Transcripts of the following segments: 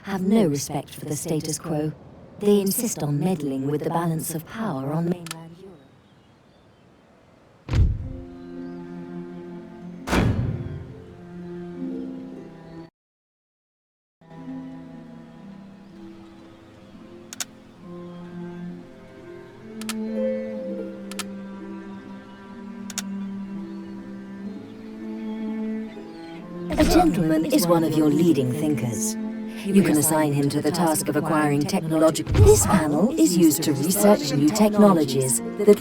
have no respect for the status quo. They insist on meddling with the balance of power on mainland Europe. A gentleman is one of your leading thinkers. You can assign him to the task of acquiring technological... This panel is used to research new technologies that...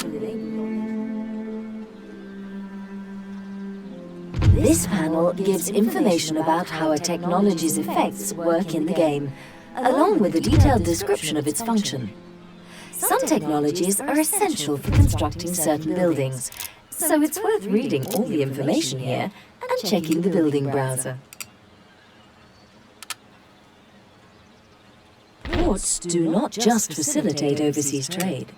This panel gives information about how a technology's effects work in the game, along with a detailed description of its function. Some technologies are essential for constructing certain buildings, so it's worth reading all the information here and checking the building browser. Ports do not just facilitate overseas trade.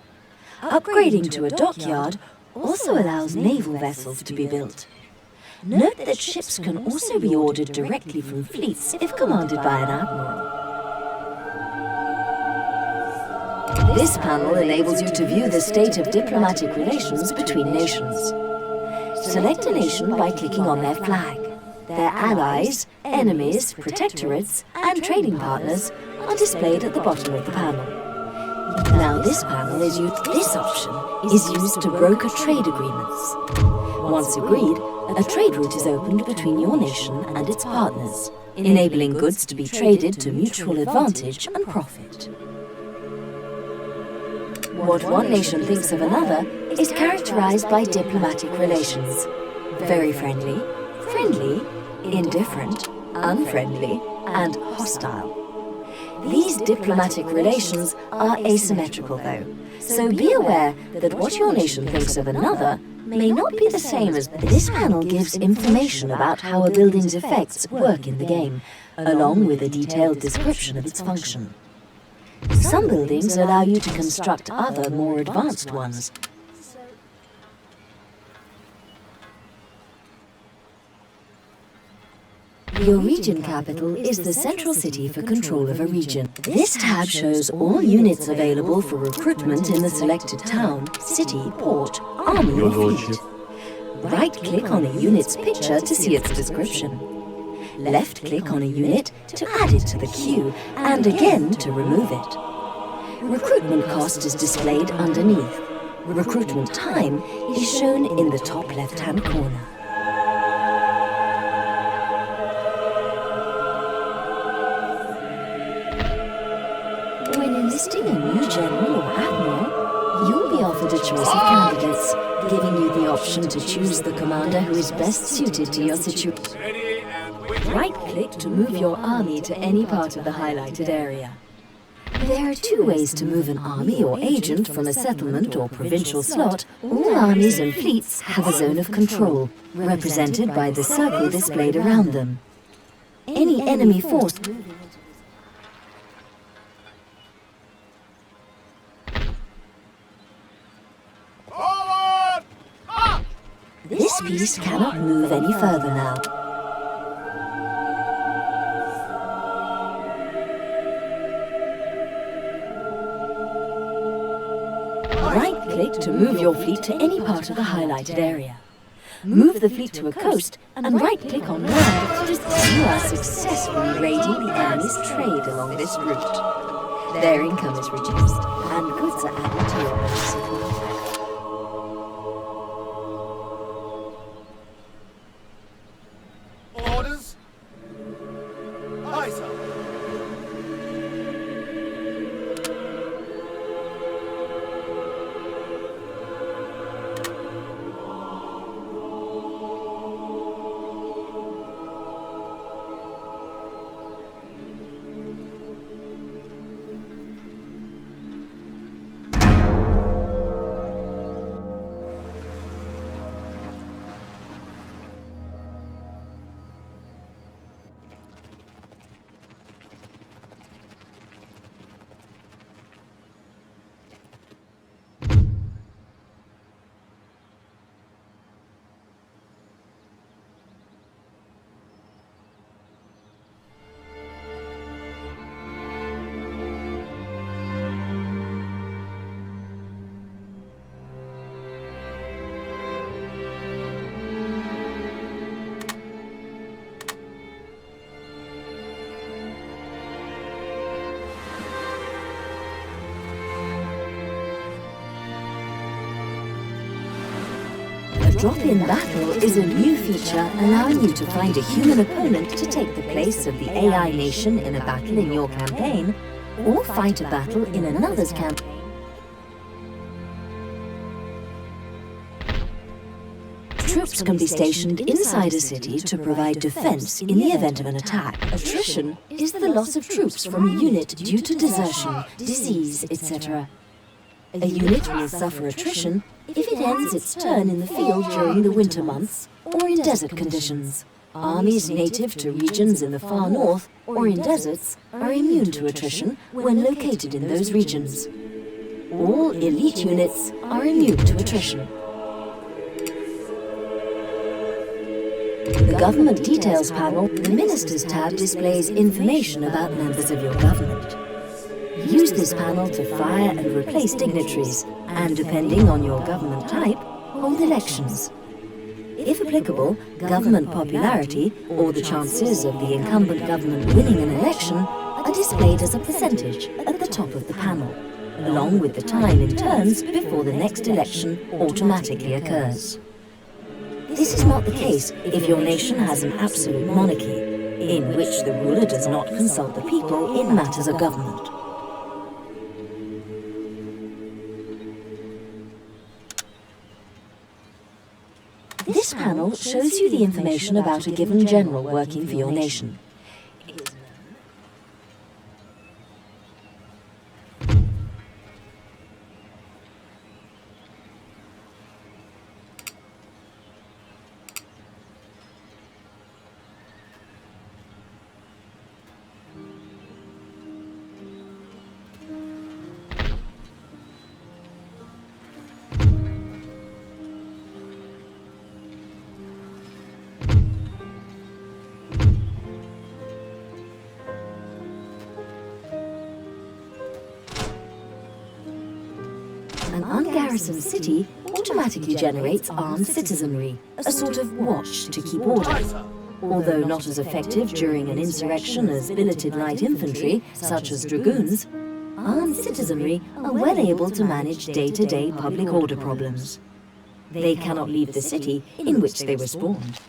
Upgrading to a dockyard also allows naval vessels to be built. Note that ships can also be ordered directly from fleets if commanded by an admiral. This panel enables you to view the state of diplomatic relations between nations. Select a nation by clicking on their flag. Their allies, enemies, protectorates, and trading partners are displayed at the bottom of the panel. Now this panel is used. This option is used to broker trade agreements. Once agreed, a trade route is opened between your nation and its partners, enabling goods to be traded to mutual advantage and profit. What one nation thinks of another is characterized by diplomatic relations. Very friendly, friendly, indifferent, unfriendly, and hostile. These diplomatic relations are asymmetrical though, so be aware that what your nation thinks of another may not be the same as... This panel gives information about how a building's effects work in the game, along with a detailed description of its function. Some buildings allow you to construct other, more advanced ones. Your region capital is the central city for control of a region. This tab shows all units available for recruitment in the selected town, city, port, army, or fleet. Right-click on a unit's picture to see its description. Left-click on a unit to add it to the queue, and again to remove it. Recruitment cost is displayed underneath. Recruitment time is shown in the top left-hand corner. When enlisting a new general or admiral, you'll be offered a choice of candidates, giving you the option to choose the commander who is best suited to your situation. Right-click to move your army to any part of the highlighted area. There are two ways to move an army or agent from a settlement or provincial slot. All armies and fleets have a zone of control, represented by the circle displayed around them. Any enemy force... This piece cannot move any further now. Right-click to move your fleet to any part of the highlighted area. Move the fleet to a coast and right-click on land. You are successfully raiding the enemy's trade along this route. Their income is reduced and goods are added to your own supply. Orders? Aye, sir. Drop-in battle is a new feature allowing you to find a human opponent to take the place of the AI nation in a battle in your campaign, or fight a battle in another's campaign. Troops can be stationed inside a city to provide defense in the event of an attack. Attrition is the loss of troops from a unit due to desertion, disease, etc. A unit will suffer attrition if it ends its turn in the field during the winter months or in desert conditions. Armies native to regions in the far north or in deserts are immune to attrition when located in those regions. All elite units are immune to attrition. The Government Details panel, the Ministers tab, displays information about members of your government. Use this panel to fire and replace dignitaries, and depending on your government type, hold elections. If applicable, government popularity, or the chances of the incumbent government winning an election, are displayed as a percentage at the top of the panel, along with the time in turns before the next election automatically occurs. This is not the case if your nation has an absolute monarchy, in which the ruler does not consult the people in matters of government. This panel shows you the information about a given general working for your nation. An ungarrisoned city automatically generates armed citizenry, a sort of watch to keep order. Although not as effective during an insurrection as billeted light infantry, such as dragoons, armed citizenry are well able to manage day-to-day public order problems. They cannot leave the city in which they were spawned.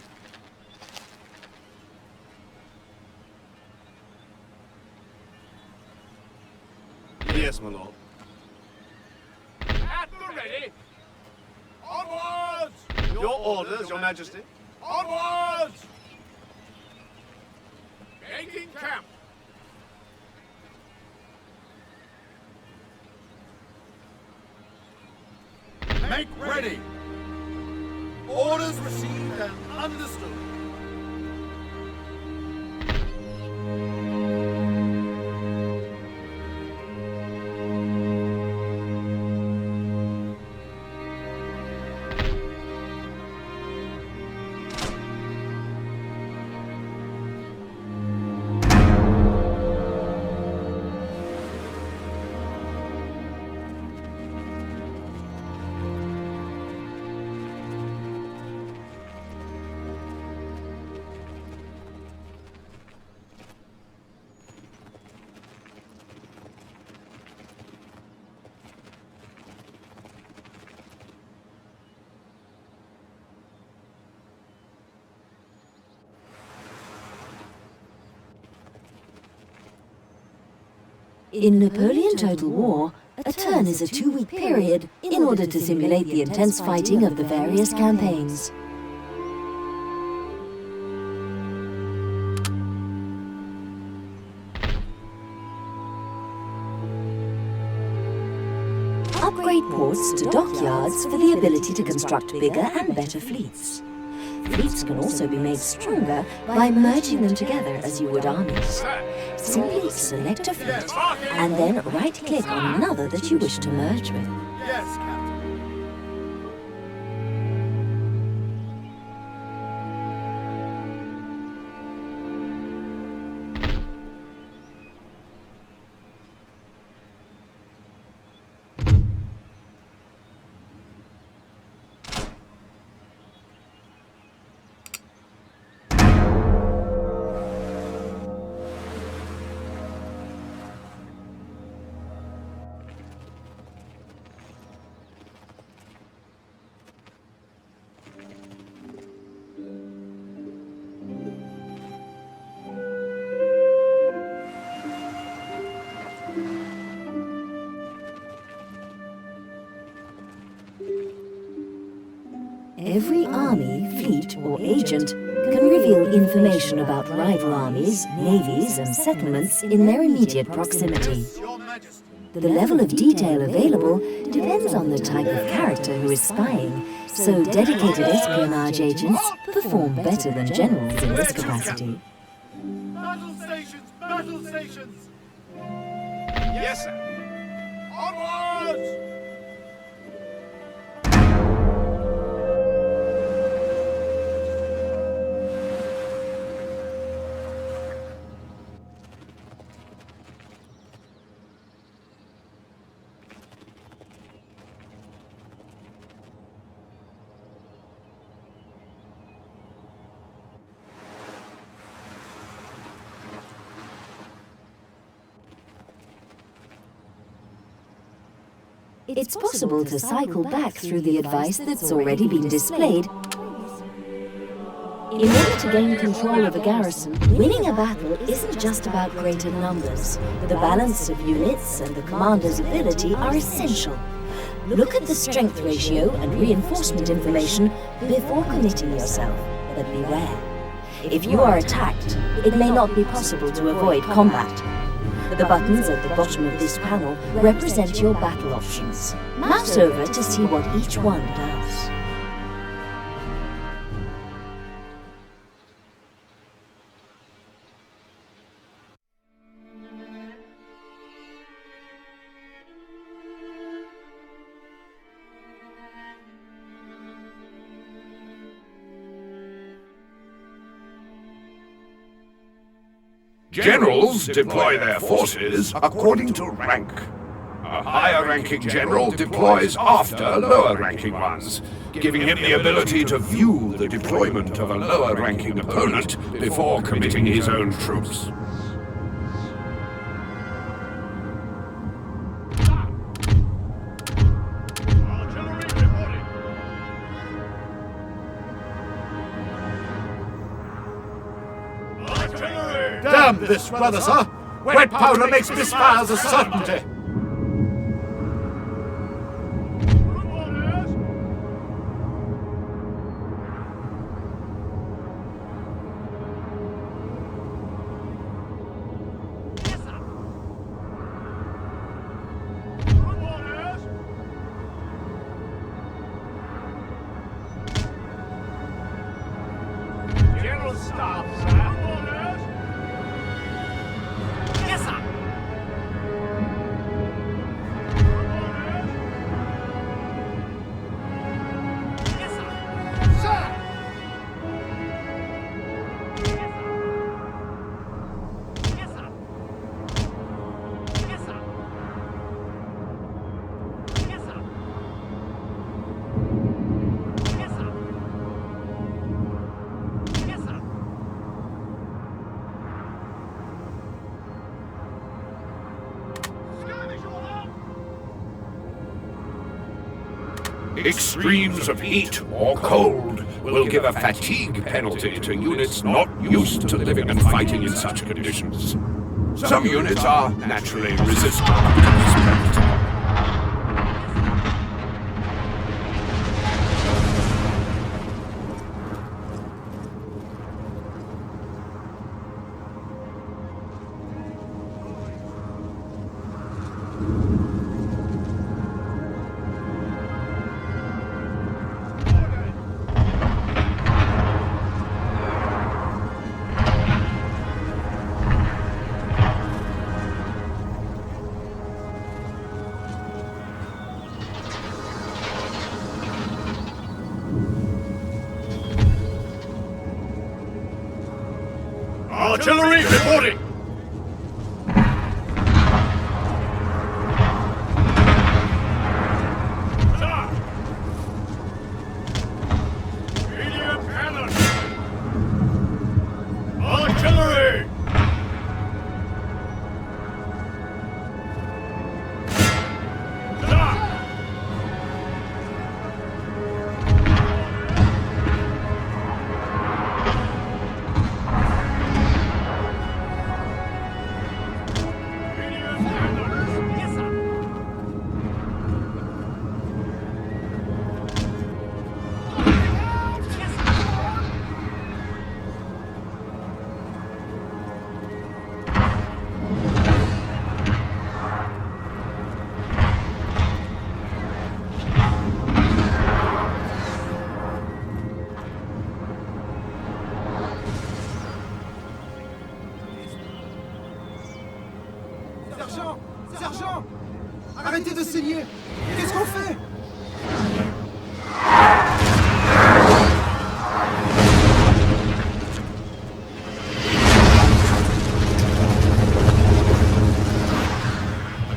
Yes, my lord. At the ready! Onwards! Your orders, your majesty. Onwards! Making camp! Make ready! Orders received and understood. In Napoleon Total War, a turn is a 2-week period in order to simulate the intense fighting of the various campaigns. Upgrade ports to dockyards for the ability to construct bigger and better fleets. Fleets can also be made stronger by merging them together as you would armies. Simply select a fleet and then right-click on another that you wish to merge with. Yes, Captain. Every army, fleet, or agent can reveal information about rival armies, navies, and settlements in their immediate proximity. Your Majesty. The level of detail available depends on the type of character who is spying, so dedicated espionage agents perform better than generals in this capacity. Battle stations! Battle stations! Yes, sir. Onwards! It's possible to cycle back through the advice that's already been displayed. In order to gain control of a garrison, winning a battle isn't just about greater numbers. The balance of units and the commander's ability are essential. Look at the strength ratio and reinforcement information before committing yourself, but beware. If you are attacked, it may not be possible to avoid combat. The buttons at the bottom of this panel represent your battle options. Mouse over to see what each one does. Generals deploy their forces according to rank. A higher-ranking general deploys after lower-ranking ones, giving him the ability to view the deployment of a lower-ranking opponent before committing his own troops. Artillery reporting. Artillery! Damn this weather, sir! Wet powder makes misfires a certainty! Orders! Yes, sir. Orders! General Staff, sir. Orders! Yes, sir. Orders! Yes, sir. Sir! Yes, sir. Yes, sir. Yes, sir. Yes, sir. Yes, sir. Yes, sir. Skirmish order! Extremes of heat or cold will give a fatigue penalty to units not used to living and fighting in such conditions. Some units are naturally resistant to this penalty. Artillery reporting! Sir! Medium cannon! Artillery! Sir! Sergent! Sergent! Arrêtez de saigner! Qu'est-ce qu'on fait?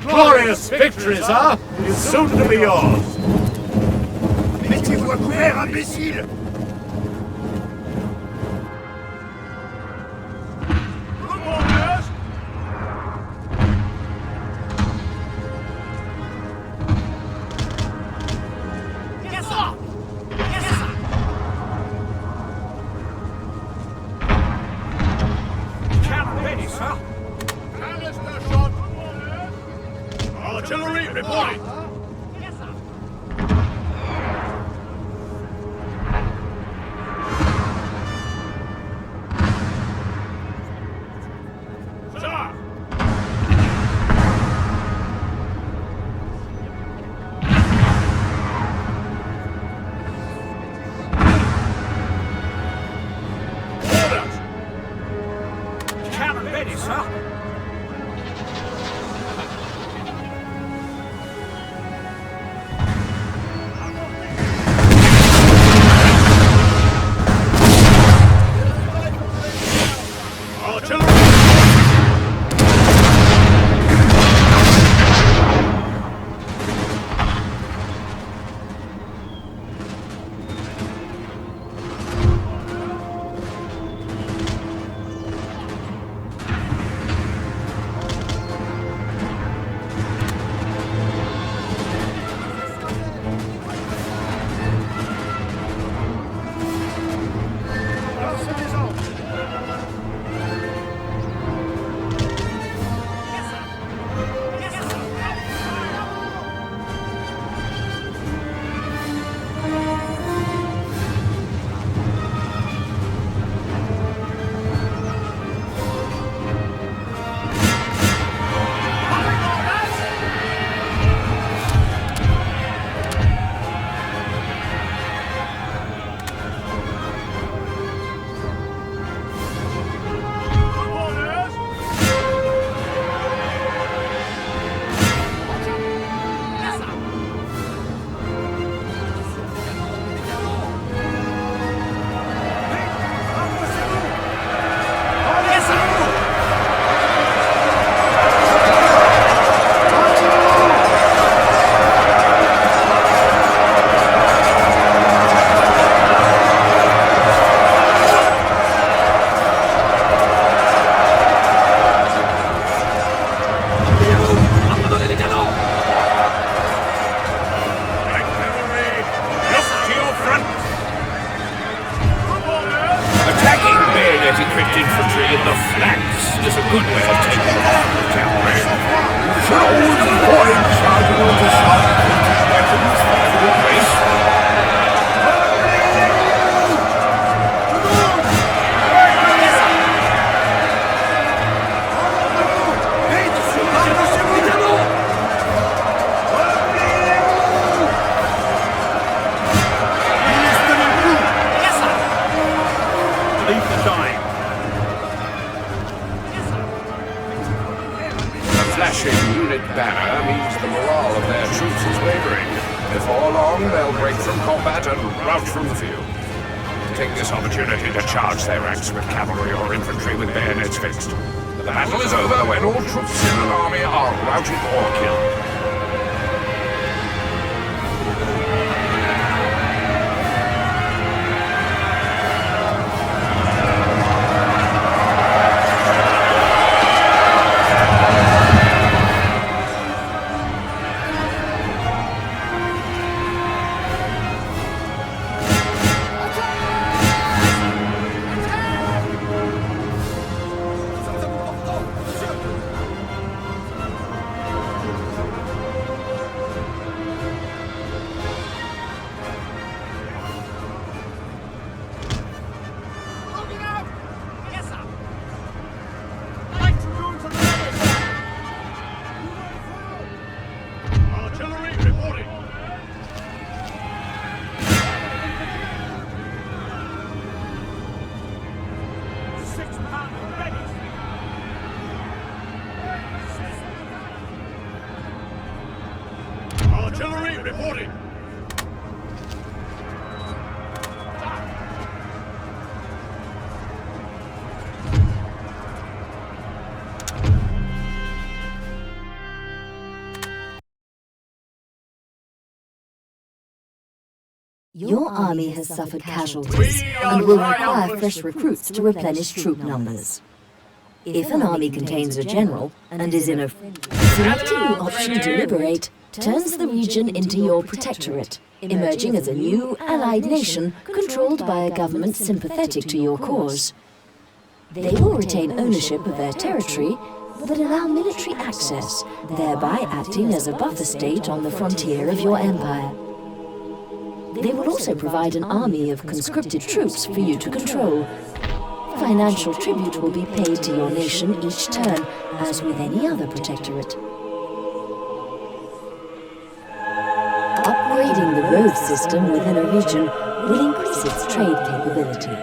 Glorious victory, sir, is soon to be yours. Mettez-vous à couvert, imbécile! Artillery reporting. Sir. Orders. Cannon ready, sir. Equipped infantry in the flanks is a good way of taking on the cavalry. You should always avoid charging onto sharp weapons for your race. Flashing unit banner means the morale of their troops is wavering. Before long, they'll break from combat and rout from the field. Take this opportunity to charge their ranks with cavalry or infantry with bayonets fixed. The battle is over when all troops in an army are routed or killed. Artillery reporting. Your army has suffered casualties and will require fresh recruits to replenish troop numbers. If an army contains a general and is in a... Selecting the option to liberate turns the region into your protectorate, emerging as a new, allied nation controlled by a government sympathetic to your cause. They will retain ownership of their territory, but allow military access, thereby acting as a buffer state on the frontier of your empire. They will also provide an army of conscripted troops for you to control. Financial tribute will be paid to your nation each turn, as with any other protectorate. Upgrading the road system within a region will increase its trade capability.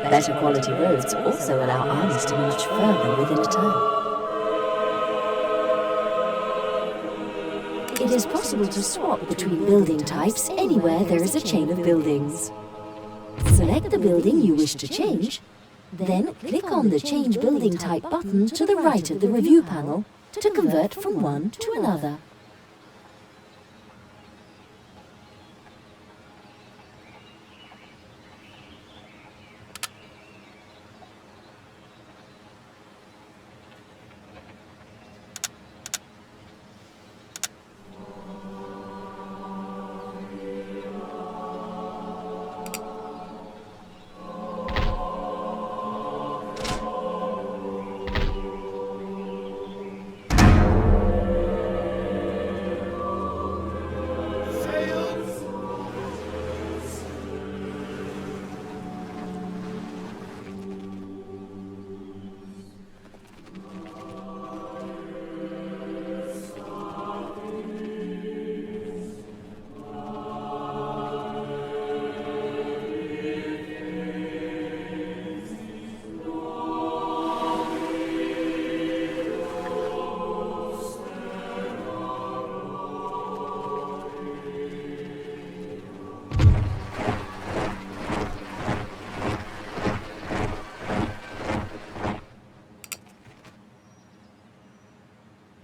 Better quality roads also allow armies to march further within a turn. It is possible to swap between building types anywhere there is a chain of buildings. Select the building you wish to change, then click on the Change Building Type button to the right of the review panel to convert from one to another.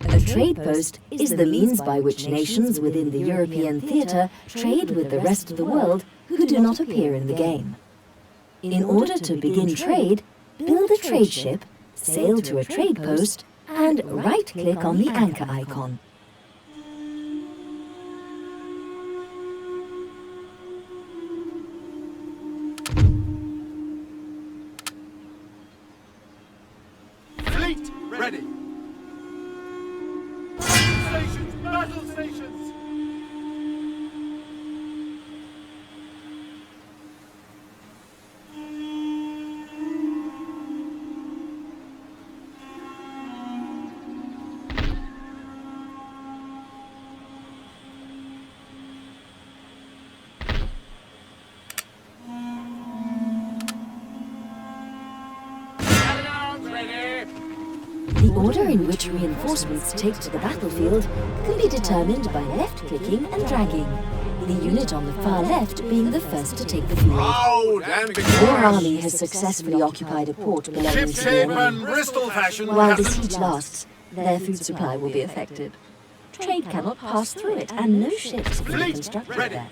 A trade post is the means by which nations within the European theatre trade with the rest of the world who do not appear in the game. In order to begin trade, build a trade ship, sail to a trade post, and right-click on the anchor icon. Fleet ready. Stations, battle stations. The order in which reinforcements take to the battlefield can be determined by left-clicking and dragging, the unit on the far left being the first to take the field. Proud and Your victorious. army has successfully occupied a port belonging to the Ship-shape enemy. and Bristol fashion. While the Captain. siege lasts, their food supply will be affected. Trade cannot pass through it, and no ships can be Fleet constructed ready. there.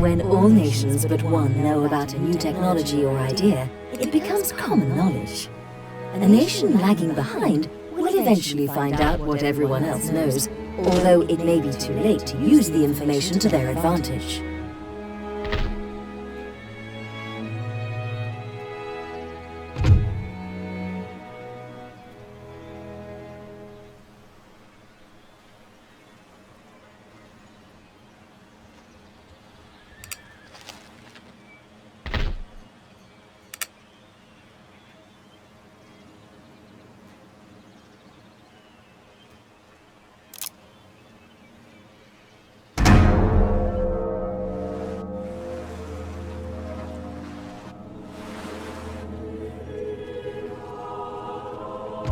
When all nations but one know about a new technology or idea, it becomes common knowledge. A nation lagging behind will eventually find out what everyone else knows, although it may be too late to use the information to their advantage.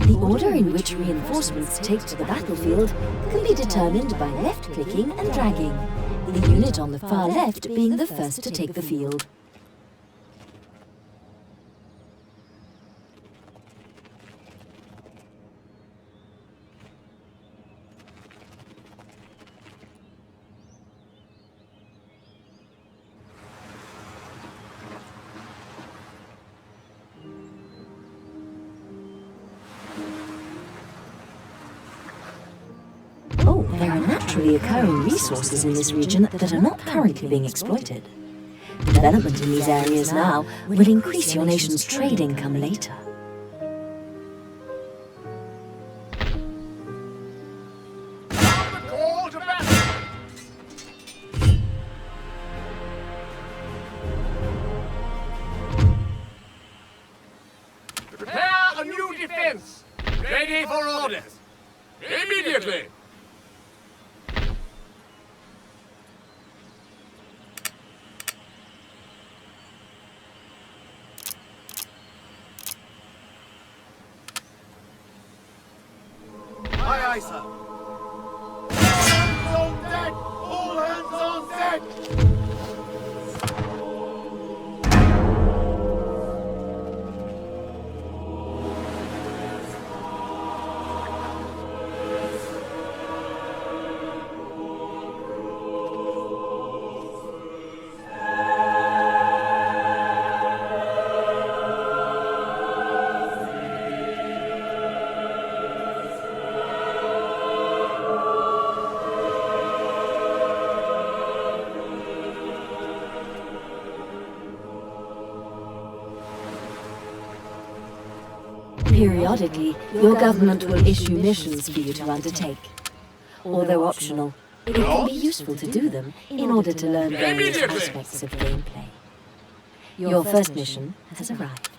The order in which reinforcements take to the battlefield can be determined by left-clicking and dragging, the unit on the far left being the first to take the field. Oh, there are naturally occurring resources in this region that are not currently being exploited. Development in these areas now will increase your nation's trade income later. Call to battle! Prepare a new defense! Ready for orders! Immediately! Aye, aye, sir. Hands on deck! All hands on deck! Periodically, your government will issue missions for you to undertake. Although optional, it can be useful to do them in order to learn various aspects of gameplay. Your first mission has arrived.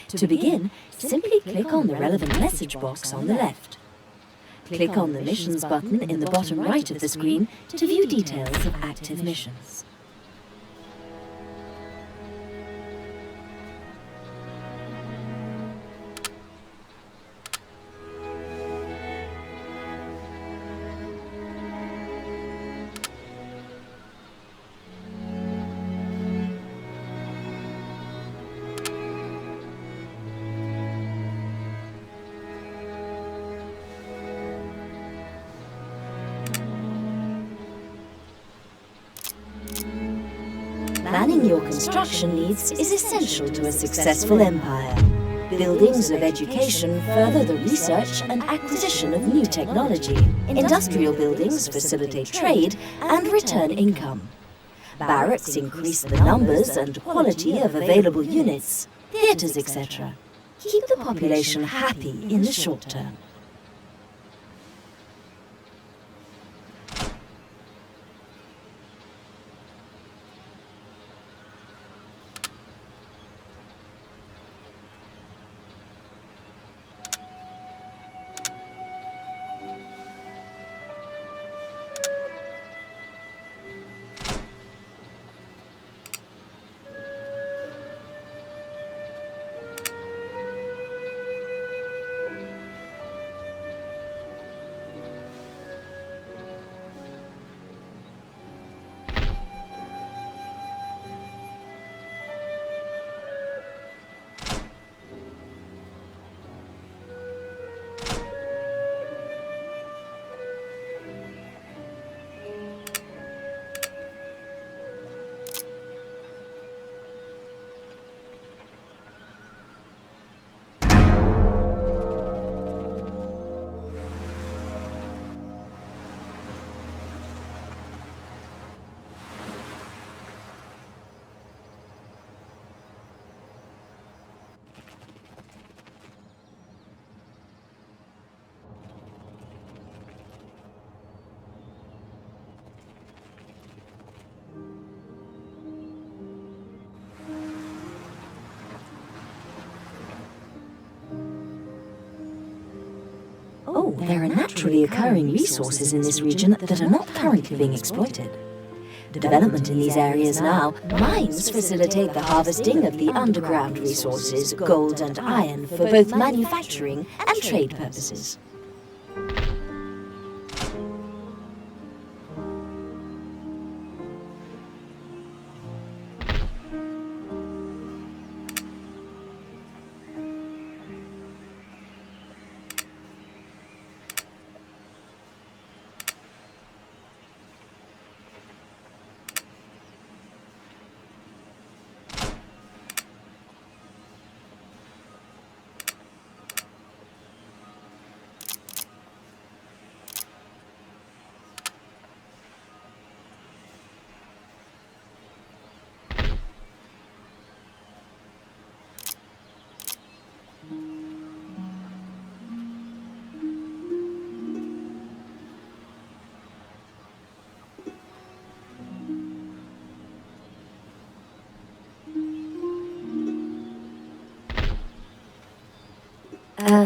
To begin, simply click on the relevant message box on the left. Click on the Missions button in the bottom right of the screen to view details of active missions. Planning your construction needs is essential to a successful empire. Buildings of education further the research and acquisition of new technology. Industrial buildings facilitate trade and return income. Barracks increase the numbers and quality of available units, theatres, etc. Keep the population happy in the short term. Oh, there are naturally occurring resources in this region that are not currently being exploited. Development in these areas now, mines facilitate the harvesting of the underground resources, gold and iron, for both manufacturing and trade purposes.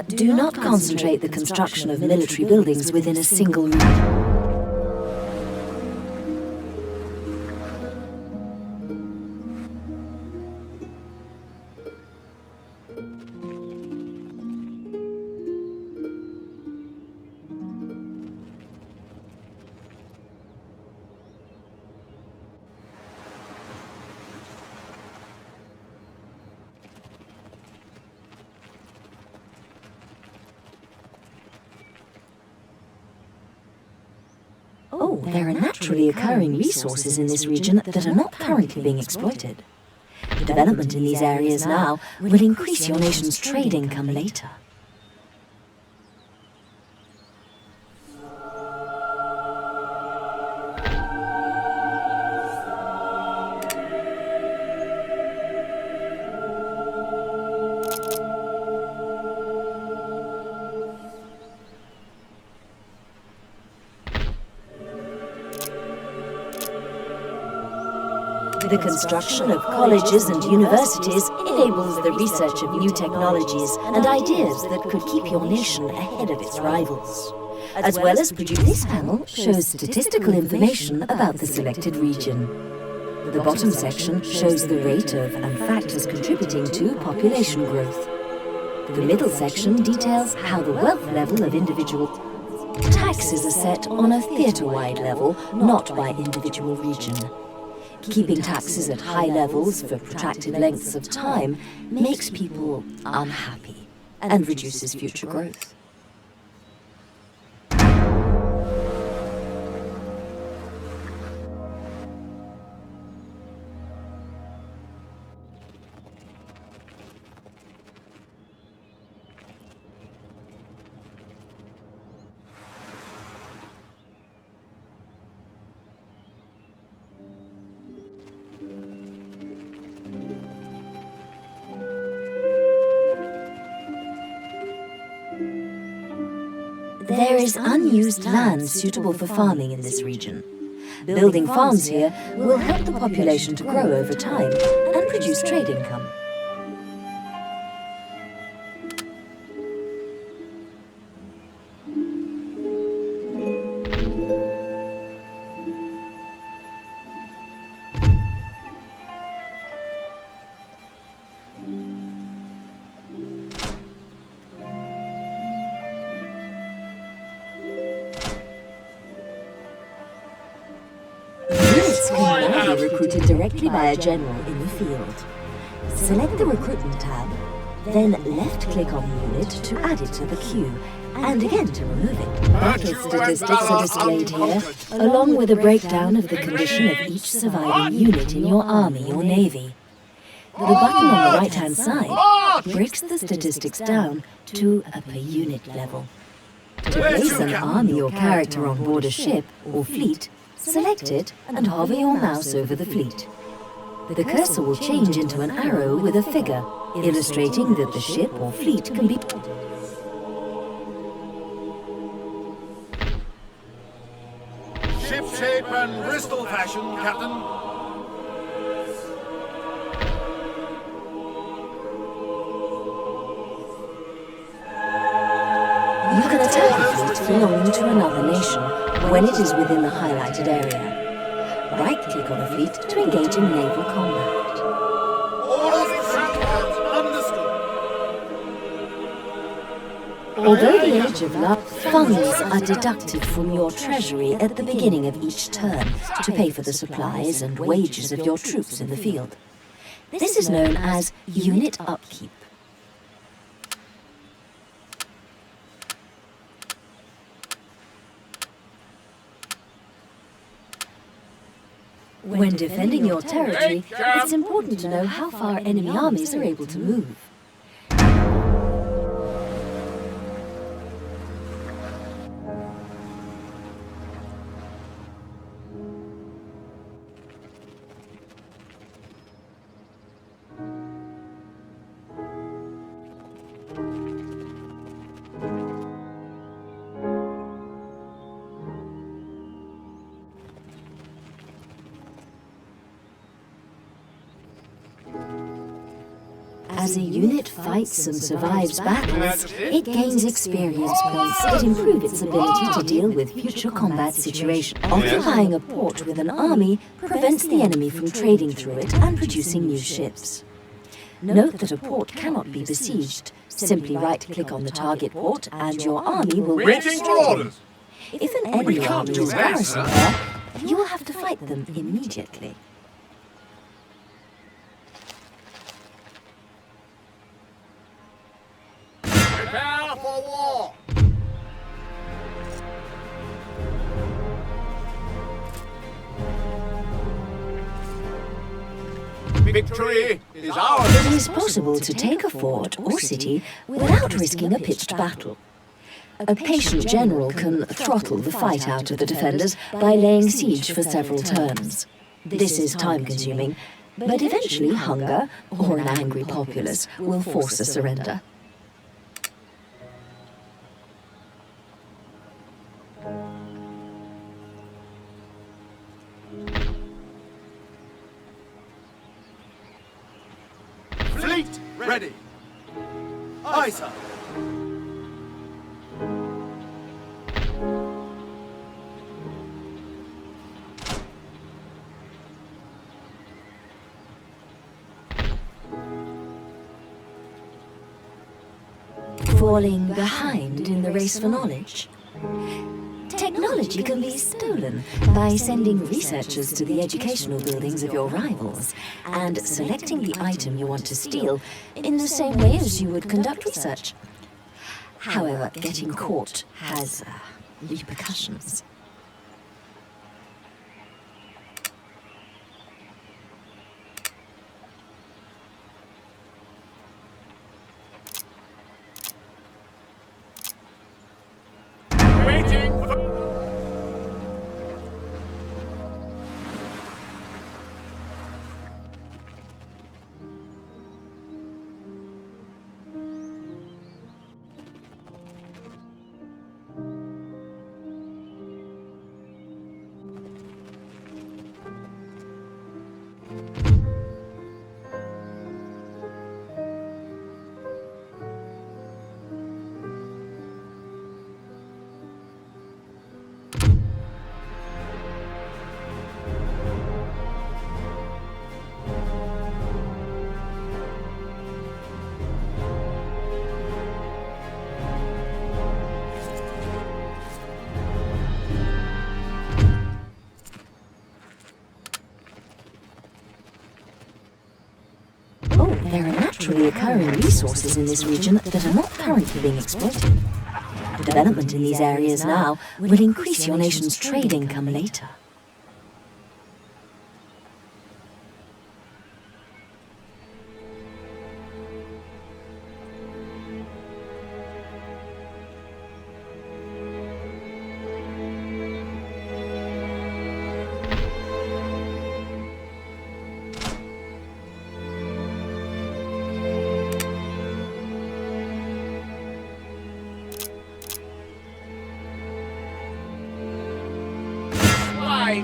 Do not concentrate the construction of military buildings within a single region. Oh, there are naturally occurring resources in this region that are not currently being exploited. Development in these areas now will increase your nation's trade income later. The construction of colleges and universities enables the research of new technologies and ideas that could keep your nation ahead of its rivals. As well as this panel shows statistical information about the selected region. The bottom section shows the rate of and factors contributing to population growth. The middle section details how the wealth level of individual taxes are set on a theatre-wide level, not by individual region. Keeping taxes at high levels for protracted lengths of time makes people unhappy and reduces future growth. There is unused land suitable for farming in this region. Building farms here will help the population to grow over time and produce trade income. Recruited directly by a general in the field. Select the recruitment tab, then left-click on the unit to add it to the queue, and again to remove it. Battle statistics are displayed here, along with a breakdown of the condition of each surviving unit in your army or navy. The button on the right-hand side breaks the statistics down to a per-unit level. To place an army or character on board a ship or fleet, select it and hover your mouse over the fleet. The cursor will change into an arrow with a figure, illustrating that the ship or fleet can be... Ship shape and Bristol fashion, Captain. You can attack a fleet belonging to another nation when it is within the highlighted area. Right-click on a fleet to engage in naval combat. Although the Age of Love, funds are deducted from your treasury at the beginning of each turn to pay for the supplies and wages of your troops in the field. This is known as unit upkeep. When defending your territory, it's important to know how far enemy armies are able to move. As a unit fights and survives battles, it gains experience points that improve its ability to deal with future combat situations. Occupying a port with an army prevents the enemy from trading through it and producing new ships. Note that a port cannot be besieged. Simply right-click on the target port and your army will... Waiting for orders! If an enemy army is garrisoned there, you will have to fight them immediately. Prepare for war! Victory is ours! It is possible to take a fort or city without risking a pitched battle. A patient general can throttle the fight out of the defenders by laying siege for several turns. This is time-consuming, but eventually hunger or an angry populace will force a surrender. Fleet ready. Aye, sir. Falling behind in the race for knowledge. Technology can be stolen by sending researchers to the educational buildings of your rivals and selecting the item you want to steal in the same way as you would conduct research. However, getting caught has repercussions. Waiting for... There are naturally occurring resources in this region that are not currently being exploited. Development in these areas now will increase your nation's trade income later.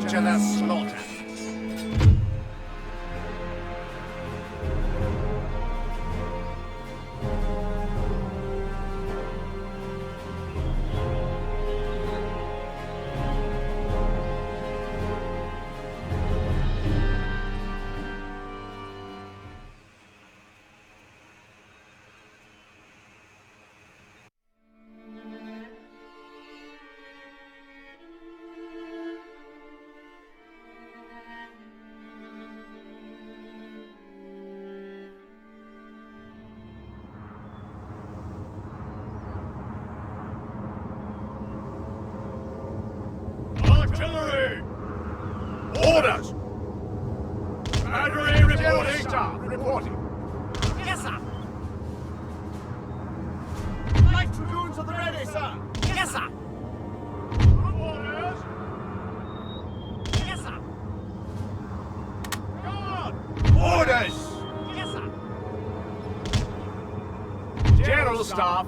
To the slaughter! Orders! Battery reporting! Staff reporting. Yes, sir! Light dragoons at the ready, sir! Yes, sir! Orders! Yes, sir! Guard! Orders! Yes, sir! General Staff!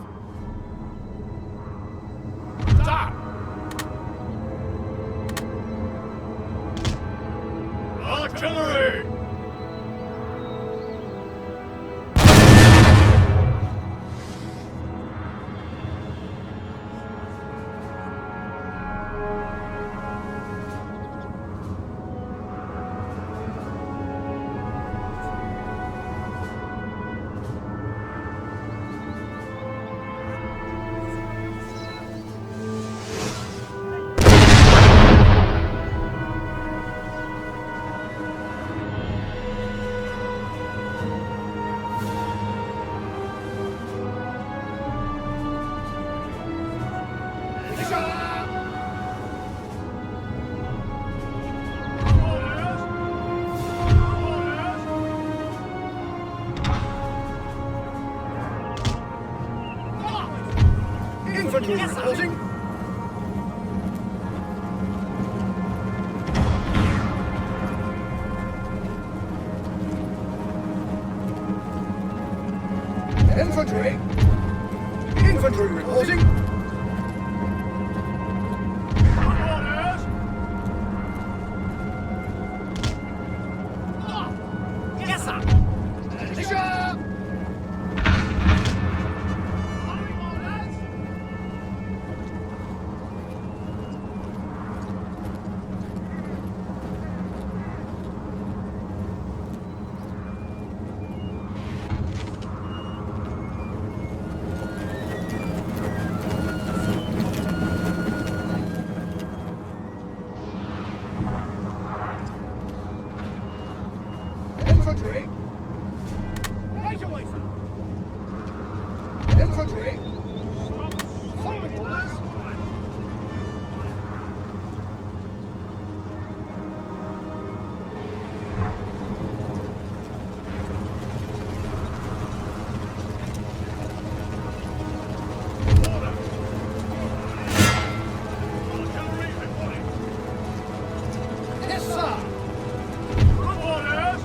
Sir! Artillery! Infantry reporting. Infantry. Infantry reporting. Orders. Yes, sir. Militia. Infantry! Right away, sir! Infantry! Following orders! Order! Artillery reporting! Yes, sir! Orders!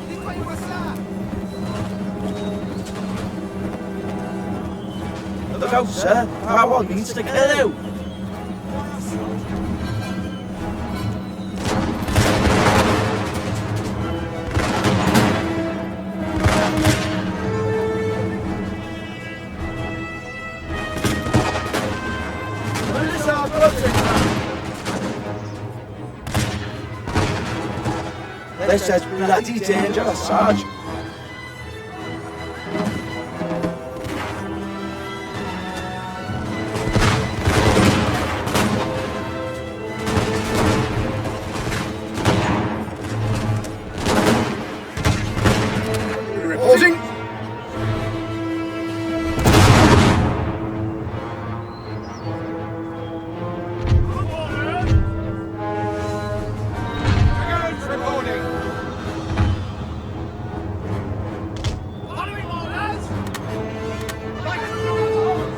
Nettoyez-moi ça! Look out, sir. That one needs to get out. This is bloody dangerous, Sarge. Reporting. Dragoons reporting. Following orders. Right through the holes.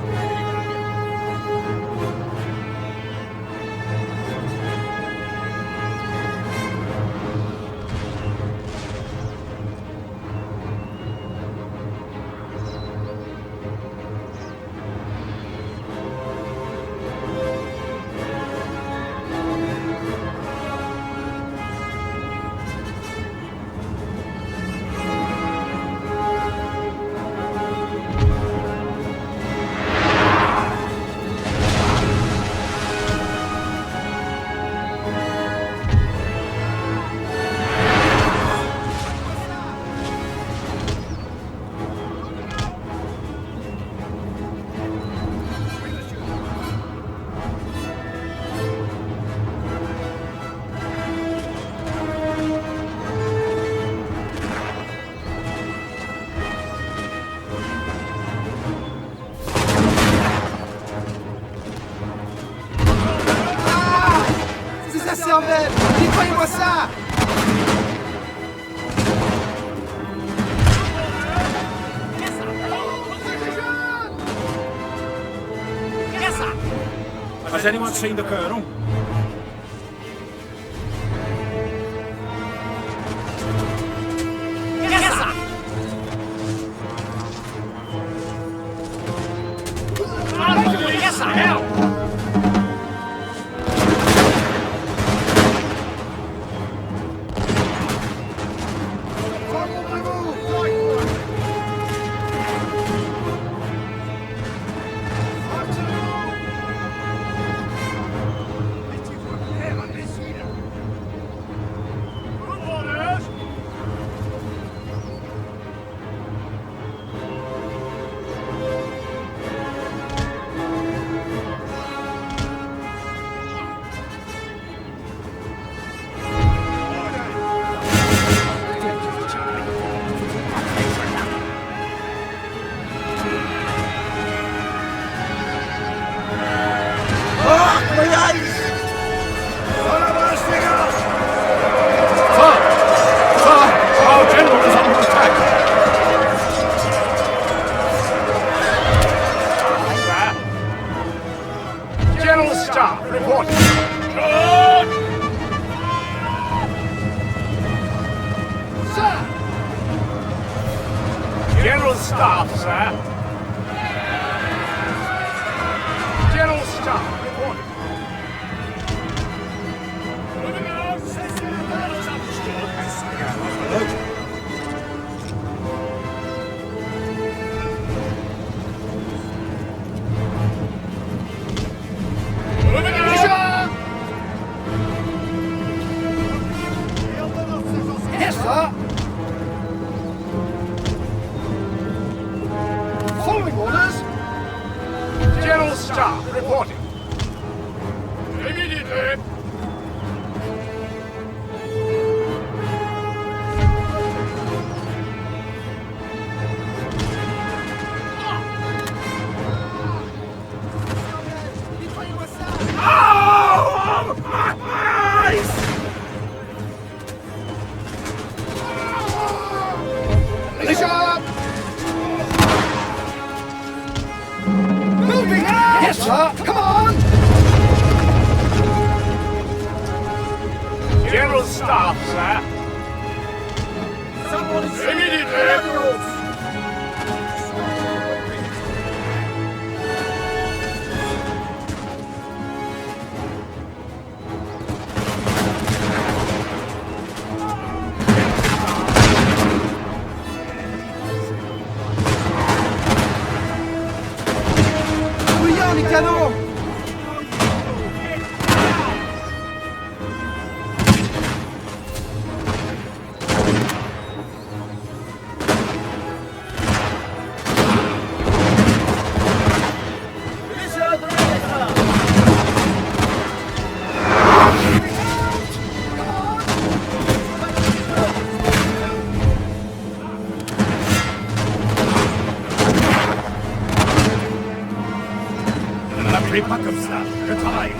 C'est sa cervelle! Nettoyez-moi ça! Has anyone seen the Colonel? Yes, I am. General Staff reporting. Sir! General Staff, sir. General Staff reporting. Yes, sir. Following orders. General Staff reporting. Immediately. Nettoyez-moi ça! Oh, my eyes! sir! Come on! General Staff, sir. Immediately! Bruyant, les canons! La prépa comme ça, je travaille.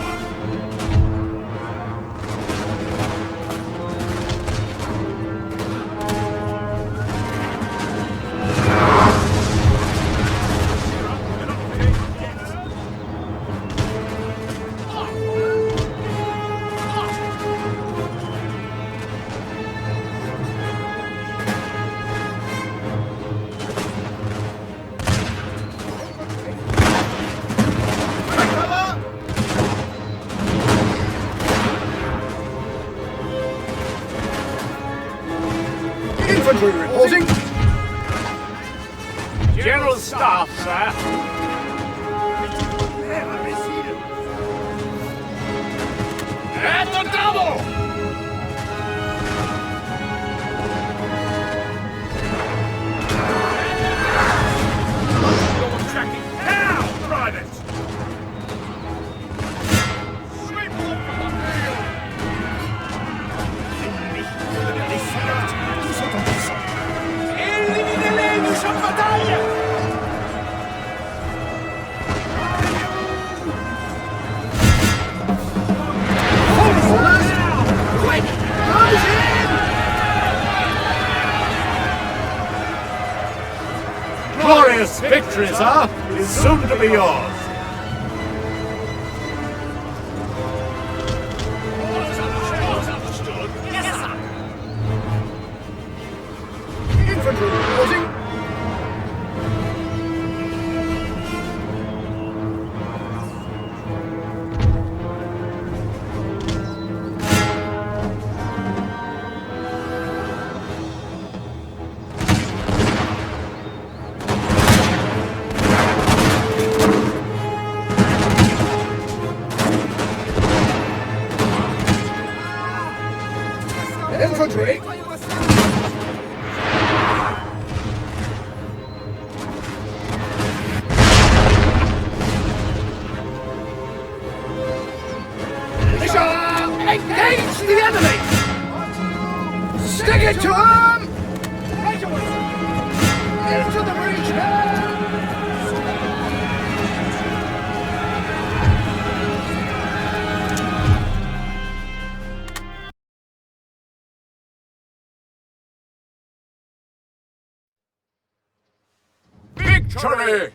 Infantry reporting! General Staff, sir. At the double! You're tracking now, Private! Sweep them from the field! Éliminez-les du champ de bataille! Glorious victory, sir, is soon to be yours. Understood. Yes, sir. Infantry reporting! Infantry! Engage the enemy! Stick it to him! Into the breach! Victory!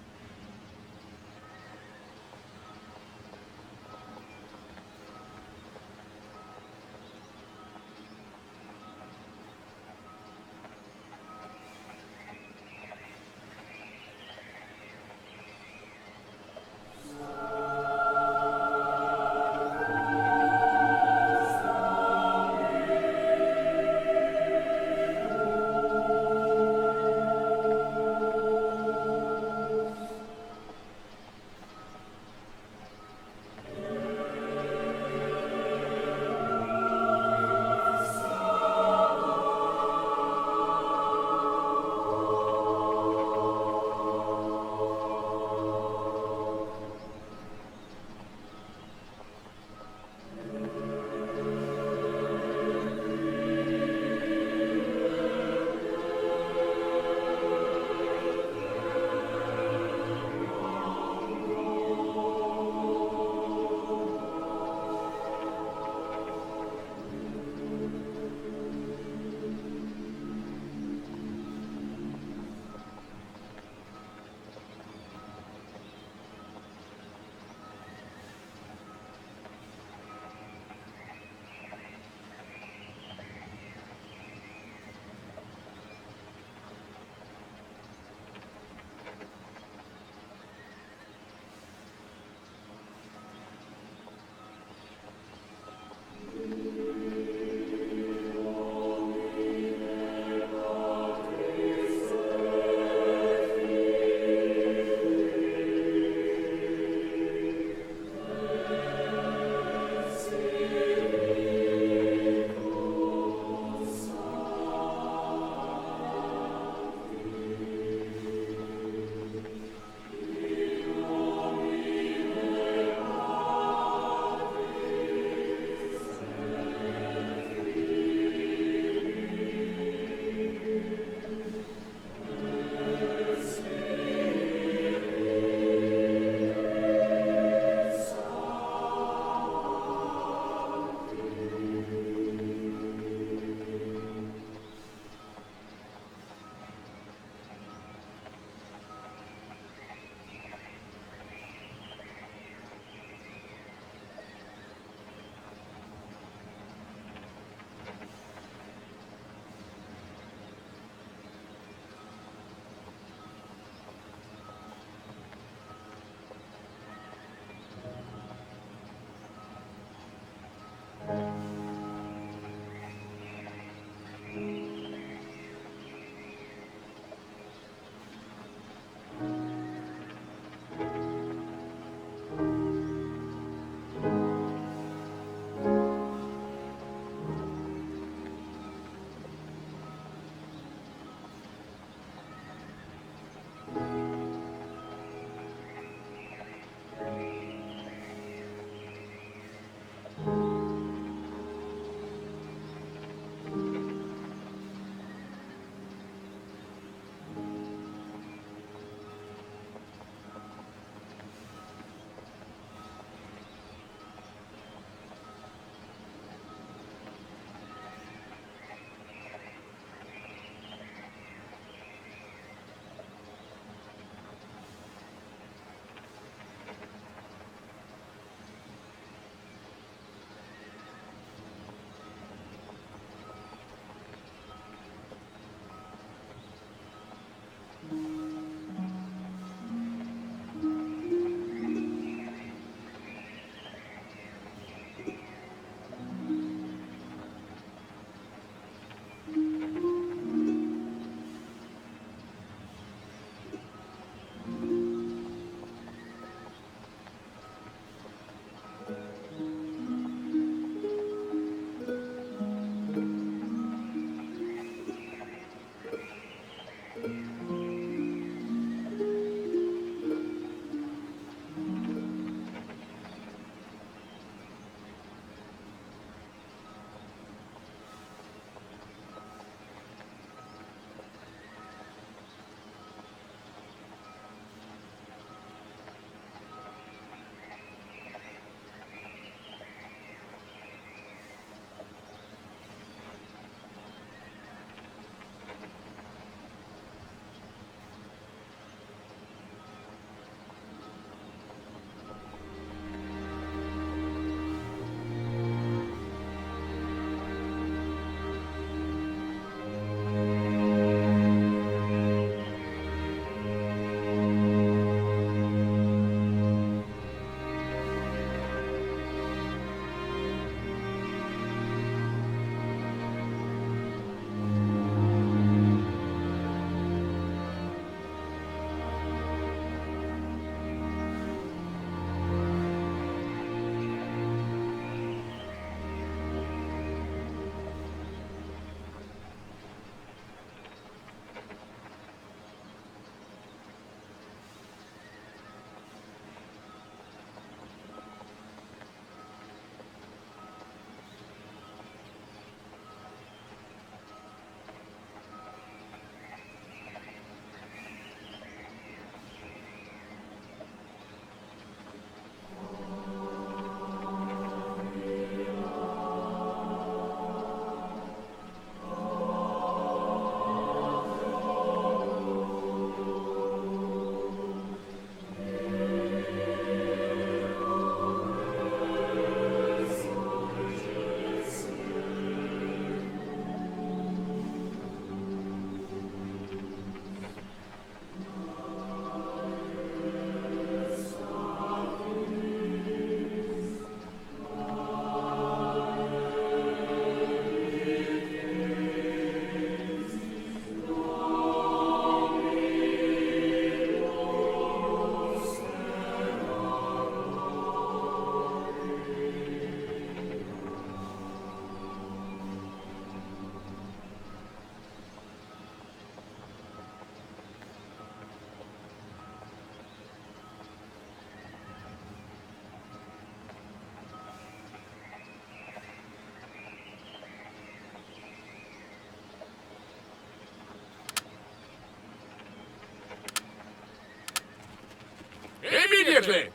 Immediately!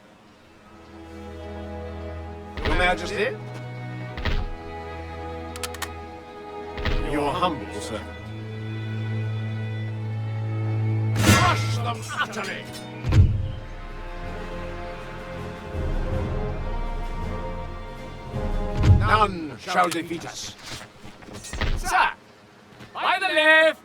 Your Majesty? Your humble servant. Crush them utterly! None shall defeat us. Sir, by the left!